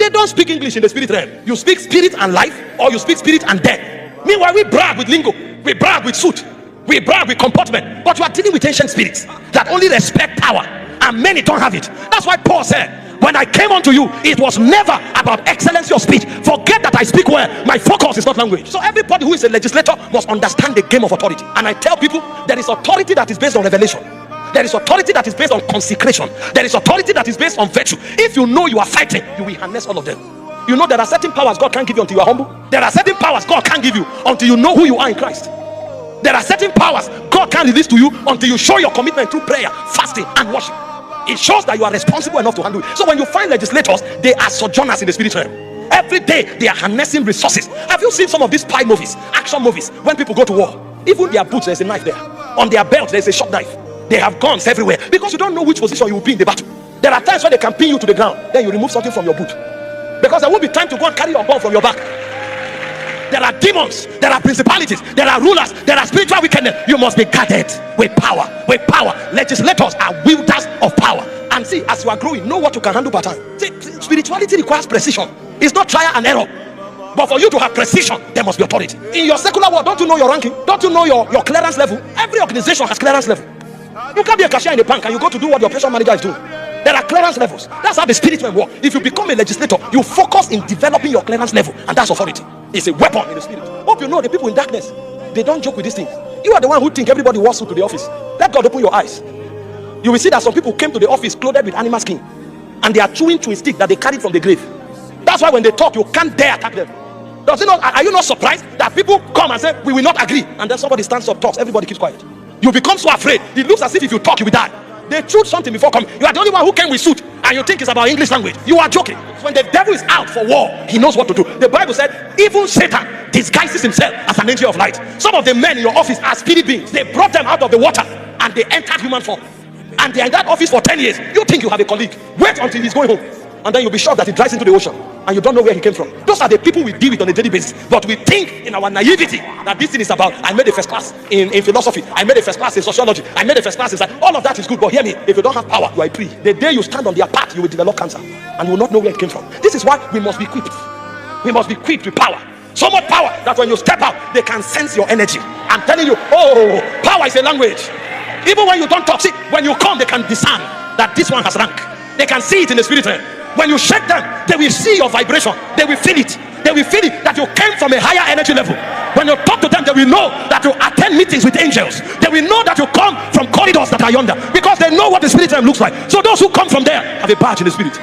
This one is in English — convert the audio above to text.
They don't speak English in the spirit realm. You speak spirit and life, or you speak spirit and death. Meanwhile, we brag with lingo, we brag with suit, we brag with comportment, but you are dealing with ancient spirits that only respect power, and many don't have it. That's why Paul said, when I came unto you, it was never about excellency of speech. Forget that I speak well. My focus is not language. So everybody who is a legislator must understand the game of authority. And I tell people, there is authority that is based on revelation. There is authority that is based on consecration. There is authority that is based on virtue. If you know you are fighting, you will harness all of them. You know there are certain powers God can't give you until you are humble. There are certain powers God can't give you until you know who you are in Christ. There are certain powers God can't release to you until you show your commitment through prayer, fasting, and worship. It shows that you are responsible enough to handle it. So when you find legislators, they are sojourners in the spirit realm. Every day they are harnessing resources. Have you seen some of these spy movies, action movies, when people go to war? Even their boots, there's a knife there. On their belt, there's a sharp knife. They have guns everywhere because you don't know which position you will be in the battle. There are times when they can pin you to the ground, then you remove something from your boot, because there won't be time to go and carry your gun from your back. There are demons, there are principalities, there are rulers, there are spiritual wickedness. You must be guarded with power. With power. Legislators are wielders of power. And see, as you are growing, know what you can handle per time. See, spirituality requires precision. It's not trial and error. But for you to have precision, there must be authority. In your secular world, don't you know your ranking? Don't you know your clearance level? Every organization has clearance level. You can't be a cashier in a bank and you go to do what your operation manager is doing. There are clearance levels. That's how the spirit will work. If you become a legislator, you focus in developing your clearance level, and that's authority. It's a weapon in the spirit. Hope you know the people in darkness, they don't joke with these things. You are the one who think everybody walks through to the office. Let God open your eyes. You will see that some people came to the office clothed with animal skin, and they are chewing a stick that they carried from the grave. That's why when they talk, you can't dare attack them. Does it not? Are you not surprised that people come and say we will not agree, and then somebody stands up, talks, everybody keeps quiet? You become so afraid. It looks as if you talk, you will die. They chewed something before coming. You are the only one who came with suit, and you think it's about English language. You are joking. When the devil is out for war, he knows what to do. The Bible said even Satan disguises himself as an angel of light. Some of the men in your office are spirit beings. They brought them out of the water and they entered human form, and they are in that office for 10 years. You think you have a colleague. Wait until he's going home, and then you'll be shocked that he drives into the ocean and you don't know where he came from. Those are the people we deal with on a daily basis. But we think in our naivety that this thing is about, I made a first class in philosophy, I made a first class in sociology, I made a first class in science. All of that is good, but hear me, if you don't have power, you are a pre. The day you stand on their path, you will develop cancer and you will not know where it came from. This is why we must be equipped. We must be equipped with power. So much power that when you step out, they can sense your energy. I'm telling you, oh, power is a language. Even when you don't talk, see, when you come, they can discern that this one has rank. They can see it in the spirit realm. When you shake them, they will see your vibration. They will feel it. They will feel it that you came from a higher energy level. When you talk to them, they will know that you attend meetings with angels. They will know that you come from corridors that are yonder, because they know what the spirit realm looks like. So those who come from there have a badge in the spirit.